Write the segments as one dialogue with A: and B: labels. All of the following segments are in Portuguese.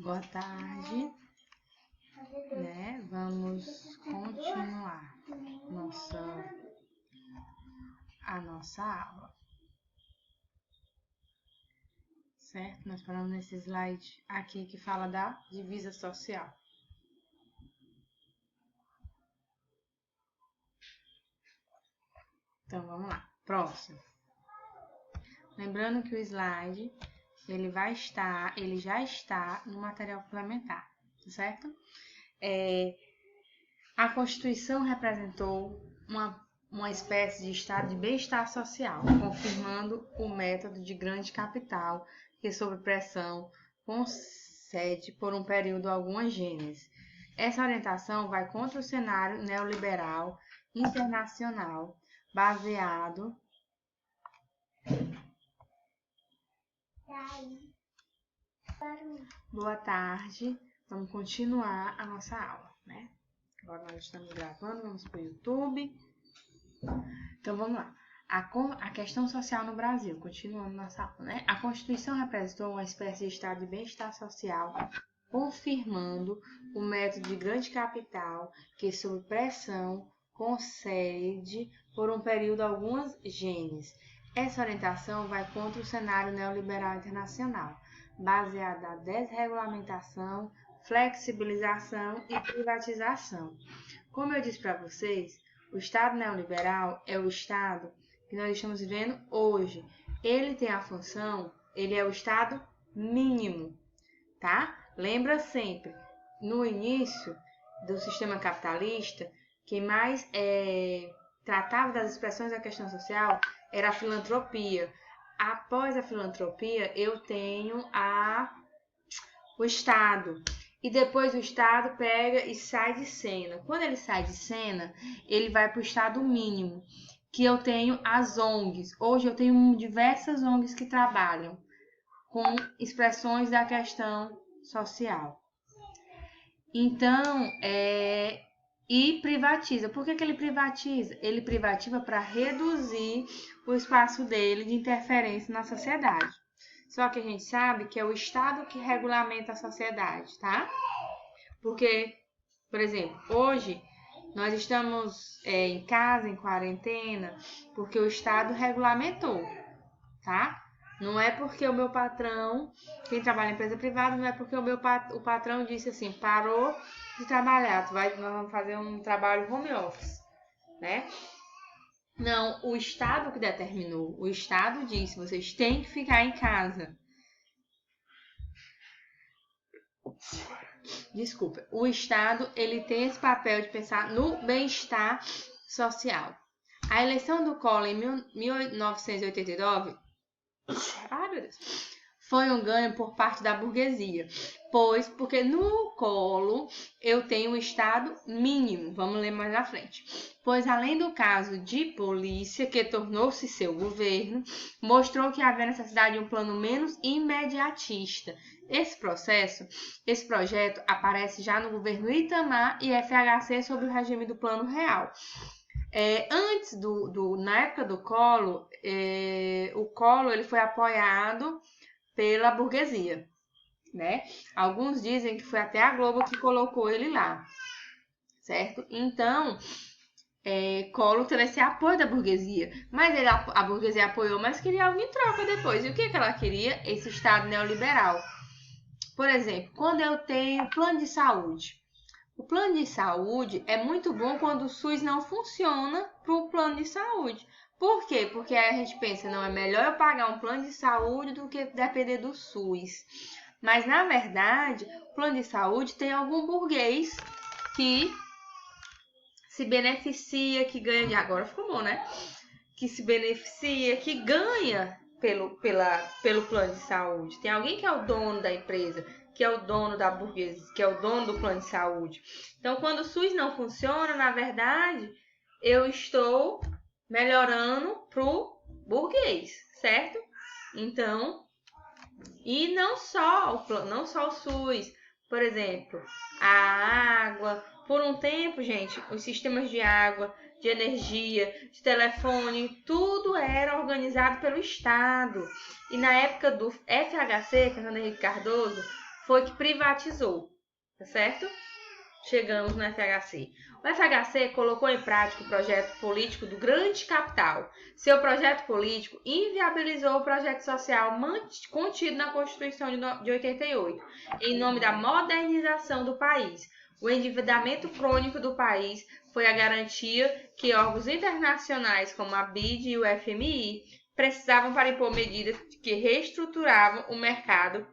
A: Boa tarde, né? Vamos continuar a nossa aula, certo? Nós falamos nesse slide aqui que fala da divisa social. Então, vamos lá. Próximo. Lembrando que o slide, ele já está no material complementar, certo? A Constituição representou uma espécie de estado de bem-estar social, confirmando o método de grande capital que, sob pressão, concede por um período algumas gêneses. Essa orientação vai contra o cenário neoliberal internacional, baseado Boa tarde, vamos continuar a nossa aula, né? Agora nós estamos gravando, vamos para o YouTube. Então vamos lá. A questão social no Brasil, continuando nossa aula, né? A Constituição representou uma espécie de estado de bem-estar social, confirmando o método de grande capital que, sob pressão, concede por um período algumas gêneses. Essa orientação vai contra o cenário neoliberal internacional, baseada na desregulamentação, flexibilização e privatização. Como eu disse para vocês, o Estado neoliberal é o Estado que nós estamos vivendo hoje. Ele tem a função, ele é o Estado mínimo, tá? Lembra sempre, no início do sistema capitalista, quem mais tratava das expressões da questão social era a filantropia. Após a filantropia, eu tenho o Estado. E depois o Estado pega e sai de cena. Quando ele sai de cena, ele vai para o Estado mínimo, que eu tenho as ONGs. Hoje eu tenho diversas ONGs que trabalham com expressões da questão social. Então, e privatiza. Por que ele privatiza? Ele privatiza para reduzir o espaço dele de interferência na sociedade. Só que a gente sabe que é o Estado que regulamenta a sociedade, tá? Porque, por exemplo, hoje nós estamos em casa, em quarentena, porque o Estado regulamentou, tá? Não é porque o meu patrão, quem trabalha em empresa privada, não é porque o patrão disse assim, parou de trabalhar, nós vamos fazer um trabalho home office, né? Não, o Estado que determinou. O Estado disse, vocês têm que ficar em casa. Desculpa. O Estado, ele tem esse papel de pensar no bem-estar social. A eleição do Collor em 1989, meu Deus, foi um ganho por parte da burguesia. Porque no Collor eu tenho um Estado mínimo. Vamos ler mais à frente. Pois além do caso de polícia, que tornou-se seu governo, mostrou que havia necessidade de um plano menos imediatista. Esse projeto aparece já no governo Itamar e FHC sob o regime do Plano Real. Na época do Collor, o Collor ele foi apoiado pela burguesia, né? Alguns dizem que foi até a Globo que colocou ele lá, certo? Então, Collor teve esse apoio da burguesia, mas a burguesia apoiou, mas queria algo em troca depois. E o que ela queria? Esse Estado neoliberal. Por exemplo, quando eu tenho plano de saúde, o plano de saúde é muito bom quando o SUS não funciona para o plano de saúde. Por quê? Porque aí a gente pensa, não, é melhor eu pagar um plano de saúde do que depender do SUS. Mas, na verdade, o plano de saúde tem algum burguês que se beneficia, que ganha... Agora ficou bom, né? Que se beneficia, que ganha pelo plano de saúde. Tem alguém que é o dono da empresa, que é o dono da burguesia, que é o dono do plano de saúde. Então, quando o SUS não funciona, na verdade, eu estou melhorando pro burguês, certo? Então, e não só o SUS, por exemplo, a água. Por um tempo, gente, os sistemas de água, de energia, de telefone, tudo era organizado pelo Estado. E na época do FHC, Fernando Henrique Cardoso, foi que privatizou, tá certo? Chegamos no FHC. O FHC colocou em prática o projeto político do grande capital. Seu projeto político inviabilizou o projeto social contido na Constituição de 88, em nome da modernização do país. O endividamento crônico do país foi a garantia que órgãos internacionais como a BID e o FMI precisavam para impor medidas que reestruturavam o mercado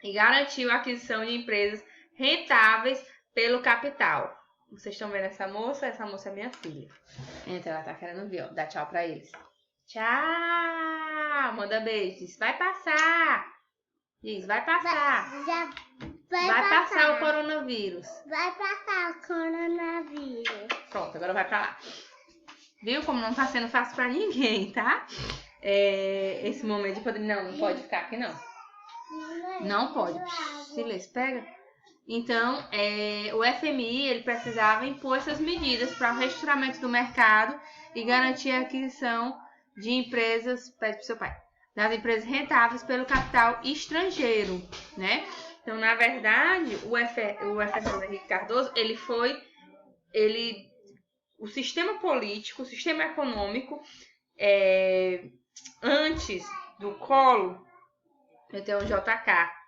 A: e garantiam a aquisição de empresas rentáveis pelo capital. Vocês estão vendo essa moça? Essa moça é minha filha. Então ela tá querendo ver, ó. Dá tchau pra eles. Tchau! Manda beijos. Vai passar! Diz, vai passar. Vai passar o coronavírus.
B: Vai passar o coronavírus.
A: Pronto, agora vai pra lá. Viu como não tá sendo fácil pra ninguém, tá? Esse momento de poder... Não pode ficar aqui, não. Não pode. Silêncio, pega. Então, o FMI ele precisava impor essas medidas para o reestruturamento do mercado e garantir a aquisição de empresas, pede para o seu pai, das empresas rentáveis pelo capital estrangeiro, né? Então, na verdade, o Fernando Henrique Cardoso, o sistema político, o sistema econômico, antes do Collor, eu tenho o JK.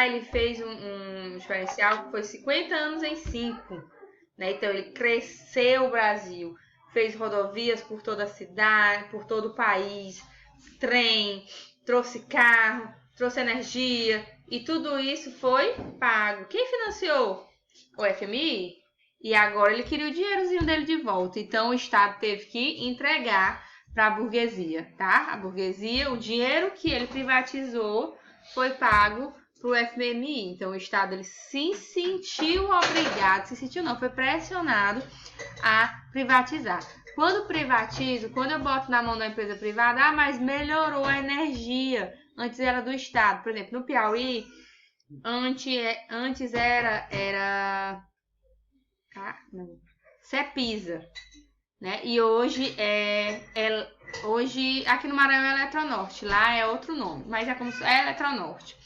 A: Ele fez um diferencial que foi 50 anos em 5, né? Então ele cresceu o Brasil, fez rodovias por toda a cidade, por todo o país, trem, trouxe carro, trouxe energia e tudo isso foi pago. Quem financiou? O FMI. E agora ele queria o dinheirozinho dele de volta. Então o Estado teve que entregar para a burguesia, tá? A burguesia, o dinheiro que ele privatizou foi pago para o FMI. Então, o Estado ele se sentiu obrigado, foi pressionado a privatizar. Quando privatizo, quando eu boto na mão da empresa privada, mas melhorou a energia. Antes era do Estado. Por exemplo, no Piauí, antes era Cepisa, né? E hoje hoje aqui no Maranhão é Eletronorte, lá é outro nome, mas é Eletronorte.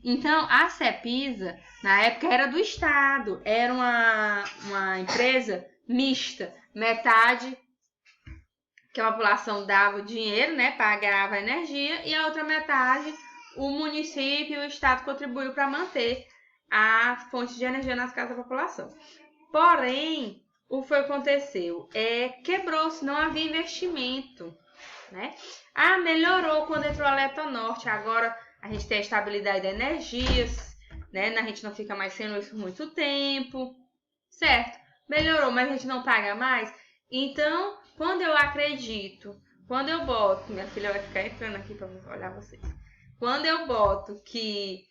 A: Então, a Cepisa, na época, era do Estado, era uma empresa mista, metade que a população dava o dinheiro, né, pagava a energia, e a outra metade o município e o Estado contribuiu para manter a fonte de energia nas casas da população. Porém, o que foi aconteceu? Quebrou-se, não havia investimento, né? Melhorou quando entrou a Eletronorte, agora a gente tem a estabilidade da energia, né? A gente não fica mais sem luz por muito tempo, certo? Melhorou, mas a gente não paga mais. Então, quando eu acredito, quando eu boto, minha filha vai ficar entrando aqui para olhar vocês. Quando eu boto que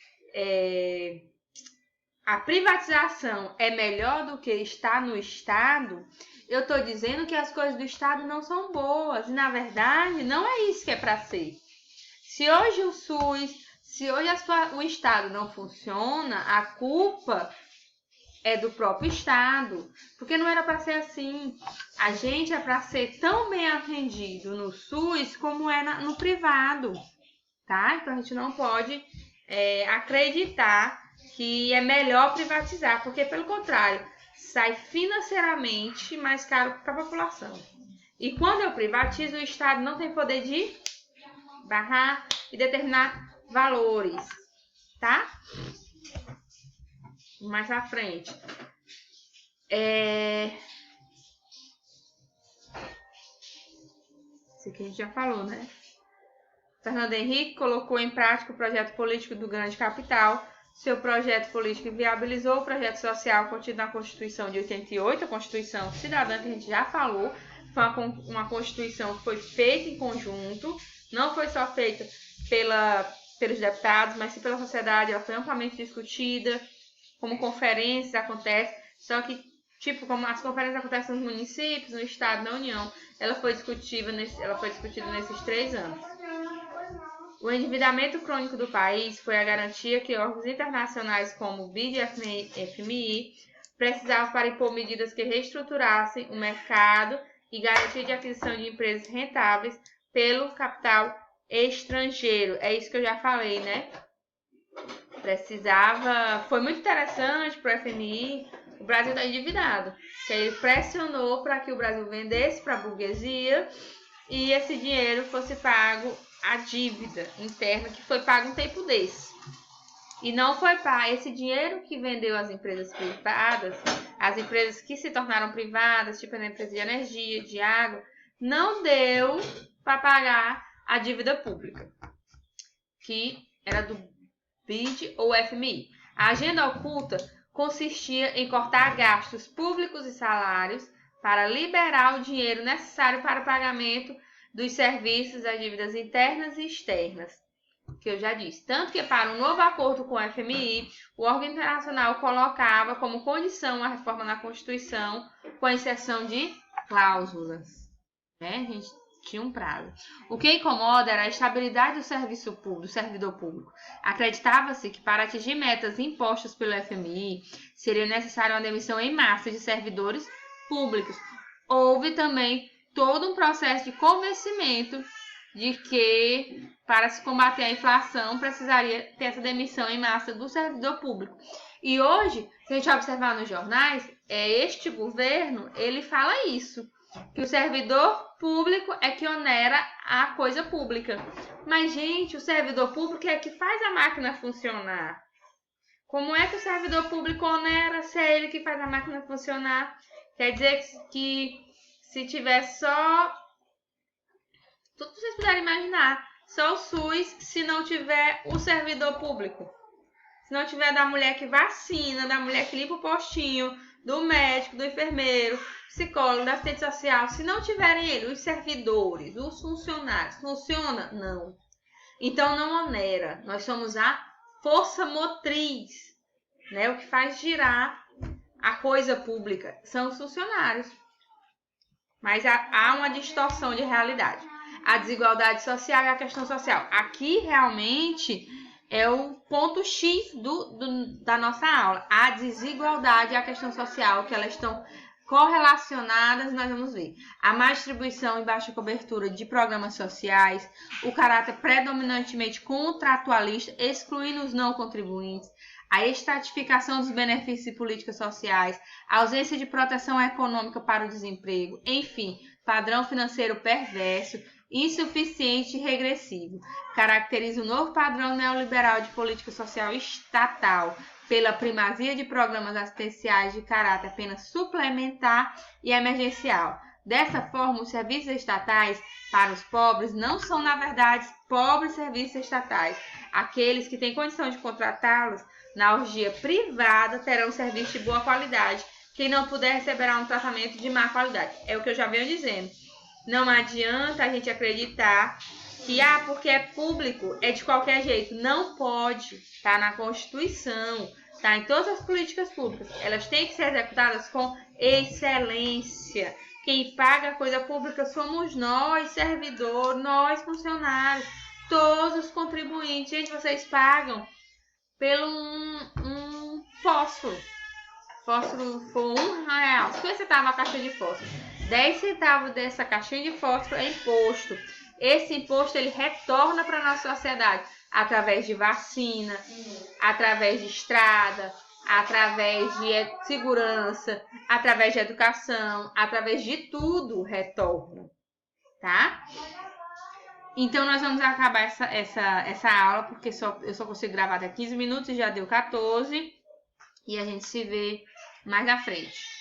A: a privatização é melhor do que estar no Estado, eu estou dizendo que as coisas do Estado não são boas. E, na verdade, não é isso que é para ser. Se hoje o SUS, se hoje o Estado não funciona, a culpa é do próprio Estado. Porque não era para ser assim. A gente é para ser tão bem atendido no SUS como é no privado. Tá? Então, a gente não pode acreditar que é melhor privatizar, porque, pelo contrário, sai financeiramente mais caro para a população. E quando eu privatizo, o Estado não tem poder de barrar e determinar valores, tá? Mais à frente. Isso aqui a gente já falou, né? Fernando Henrique colocou em prática o projeto político do grande capital. Seu projeto político viabilizou o projeto social contido na Constituição de 88, a Constituição Cidadã, que a gente já falou. Foi uma Constituição que foi feita em conjunto, não foi só feita pelos deputados, mas sim pela sociedade. Ela foi amplamente discutida, como conferências acontecem, só que, como as conferências acontecem nos municípios, no Estado, na União, ela foi discutida nesses 3 anos. O endividamento crônico do país foi a garantia que órgãos internacionais como o BID e FMI precisavam para impor medidas que reestruturassem o mercado e garantia de aquisição de empresas rentáveis pelo capital estrangeiro. É isso que eu já falei, né? foi muito interessante para o FMI, o Brasil está endividado, que ele pressionou para que o Brasil vendesse para a burguesia e esse dinheiro fosse pago a dívida interna, que foi pago um tempo desse. E não foi pago esse dinheiro que vendeu as empresas privadas, as empresas que se tornaram privadas, tipo a empresa de energia, de água, não deu para pagar a dívida pública, que era do BID ou FMI. A agenda oculta consistia em cortar gastos públicos e salários para liberar o dinheiro necessário para o pagamento dos serviços das dívidas internas e externas, que eu já disse. Tanto que para um novo acordo com o FMI, o órgão internacional colocava como condição a reforma na Constituição com a inserção de cláusulas. Né? A gente tinha um prazo. O que incomoda era a estabilidade do serviço público, do servidor público. Acreditava-se que para atingir metas impostas pelo FMI, seria necessária uma demissão em massa de servidores públicos. Houve também todo um processo de convencimento de que, para se combater a inflação, precisaria ter essa demissão em massa do servidor público. E hoje, se a gente observar nos jornais, este governo, ele fala isso, que o servidor público é que onera a coisa pública. Mas, gente, o servidor público é que faz a máquina funcionar. Como é que o servidor público onera se é ele que faz a máquina funcionar? Quer dizer que se tiver só... Tudo que vocês puderem imaginar. Só o SUS se não tiver o servidor público. Se não tiver da mulher que vacina, da mulher que limpa o postinho, do médico, do enfermeiro, psicólogo, da assistente social. Se não tiverem ele, os servidores, os funcionários, funciona? Não. Então não onera. Nós somos a força motriz, né? O que faz girar a coisa pública são os funcionários. Mas há uma distorção de realidade. A desigualdade social e a questão social. Aqui realmente é o ponto X da nossa aula. A desigualdade e a questão social, que elas estão correlacionadas, nós vamos ver. A má distribuição e baixa cobertura de programas sociais, o caráter predominantemente contratualista, excluindo os não contribuintes, a estratificação dos benefícios e políticas sociais, a ausência de proteção econômica para o desemprego, enfim, padrão financeiro perverso, insuficiente e regressivo. Caracteriza o novo padrão neoliberal de política social estatal pela primazia de programas assistenciais de caráter apenas suplementar e emergencial. Dessa forma, os serviços estatais para os pobres não são, na verdade, pobres serviços estatais. Aqueles que têm condição de contratá-los na orgia privada terão serviço de boa qualidade. Quem não puder receberá um tratamento de má qualidade. É o que eu já venho dizendo. Não adianta a gente acreditar que, porque é público, é de qualquer jeito. Não pode. Está na Constituição, está em todas as políticas públicas. Elas têm que ser executadas com excelência. Quem paga a coisa pública somos nós, servidores, nós, funcionários, todos os contribuintes. Gente, vocês pagam pelo um fósforo. Fósforo for R$1. 50 centavos a caixa de fósforo. 10 centavos dessa caixinha de fósforo é imposto. Esse imposto ele retorna para a nossa sociedade através de vacina, através de estrada, através de segurança, através de educação, através de tudo retorna, tá? Então, nós vamos acabar essa aula, porque eu só consigo gravar até 15 minutos e já deu 14. E a gente se vê mais à frente.